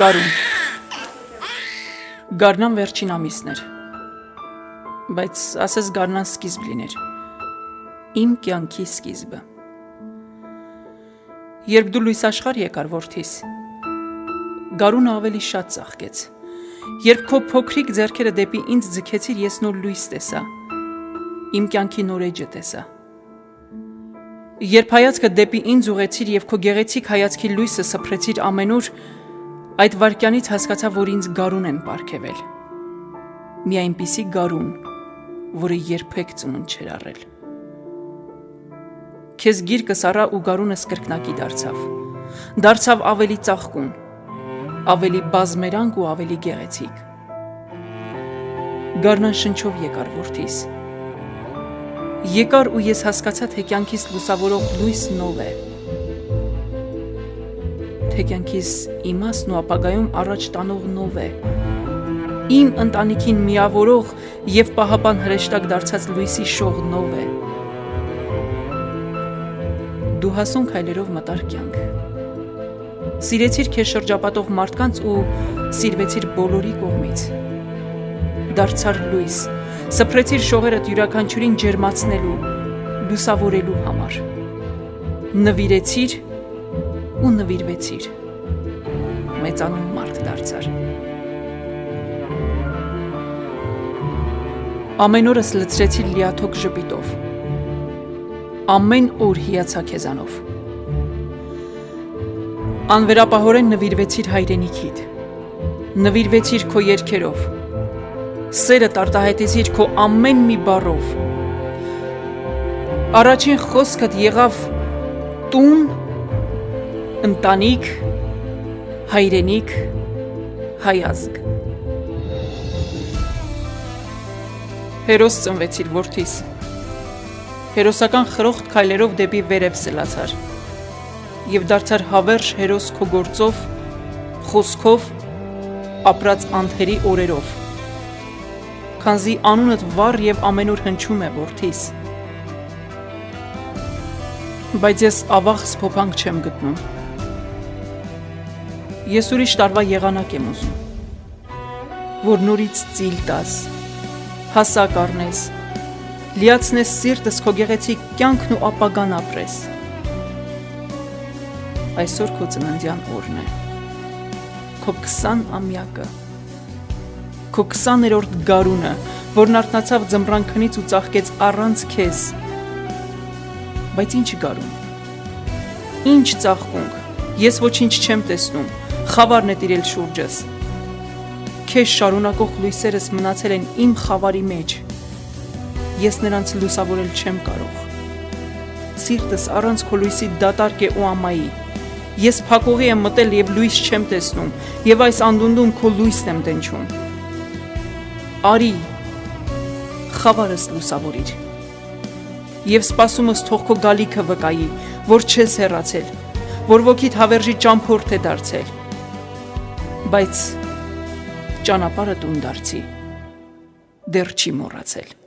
Գարուն Գարնան վերջին ամիսն էր, բայց ասես գարնան սկիզբ լիներ, իմ կյանքի սկիզբը։ Երբ դու լույս աշխարհ եկար որդիս, գարունը ավելի շատ ծաղկեց, երբ քո փոքրիկ ձեռքերը դեպի ինձ ձգեցիր, ես նոր լույս տեսա, իմ կյանքի նոր էջը տեսա։ Երբ հայացքը դեպի ինձ ուղեցիր և քո գեղեցիկ հայացքի լույսը սփռեցիր ամենուր, այդ վայրկյանից հասկացա, որ ինձ գարուն են պարգևել, մի այնպիսի գարուն, որը երբեք ծնունդ չէր առել։ Քեզ գիրկս առա ու գարունս կրկնակի դարձավ ավելի ծաղկուն, ավելի բազմերանգ ու ավելի գեղեցիկ։ Գարնան շնչով եկար որդիս, եկար ու ես հասկացա, թե կյանքիս լուսավորող լույս նով է, թե կյանքիս իմաստն ու ապագայում առաջ տանող նով է, իմ ընտանիքին միավորող և պահապան հրեշտակ դարձած լույսի շող նով է։ Դու հասուն քայլերով մտար կյանք, սիրեցիր քեզ շրջապատող մարդկանց ու սիրվեցիր բոլորի կողմից, դարձար լույս, սփռեցիր շողերդ յուրաքանչյուրին ջերմացնելու, լուսավորելու համար, նվիրեցիր ու նվիրվեցիր, մեծանուն մարդ դարձար։ Ամեն օրս լցրեցիր լիաթոք ժպիտով, ամեն օր հիացա քեզանով, անվերապահորեն նվիրվեցիր հայրենիքիդ, նվիրվեցիր քո երգերով, սերը արտահայտեցիր քո ամեն մի բառով, առաջին խոսքդ եղավ տուն, ընտանիք, հայրենիք, հայազգ։ Հերոս ծնվեցիր որդիս, հերոսական խրոխտ քայլերով դեպի վերև սլացար և դարձար հավերժ հերոս քո գործով, խոսքով, ապրած անթերի օրերով, քանզի անունդ վառ և ամենուր հնչում է որդիս։ Բայց ես ավաղ սփոփանք չեմ գտնում, ես ուրիշ տարվա եղանակ եմ ուզում, որ նորից ծիլ տաս, հասակ առնես, լիացնես սիրտս քո գեղեցիկ կյանքն ու ապագան ապրես։ Այսօր քո ծննդյան օրն է, քո 20-ամյակը, քո 20-րդ գարունը, որն արթնացավ ձմռանքնից ու ծաղկեց առանց քեզ։ Բայց ինչ գարուն, ինչ ծաղկունք, ես ոչինչ չեմ տեսնում, խավարն է տիրել շուրջս, քեզ շարունակող լույսերս մնացել են իմ խավարի մեջ, ես նրանց լուսավորել չեմ կարող, սիրտս առանց քո լույսի դատարկ է ու ամայի, ես փակողի եմ մտել և լույս չեմ տեսնում, և այս անդունդում քո լույսն եմ դնչում։ Արի, խավարս լուսավորիր, և սպասումս թող քո գալիքը վկայի, որ չես հեռացել, որ ոգիդ հավերժի ճամփորդ է դարձել, բայց ճանապարհը տուն դարձի, դեռ չի մոռացել։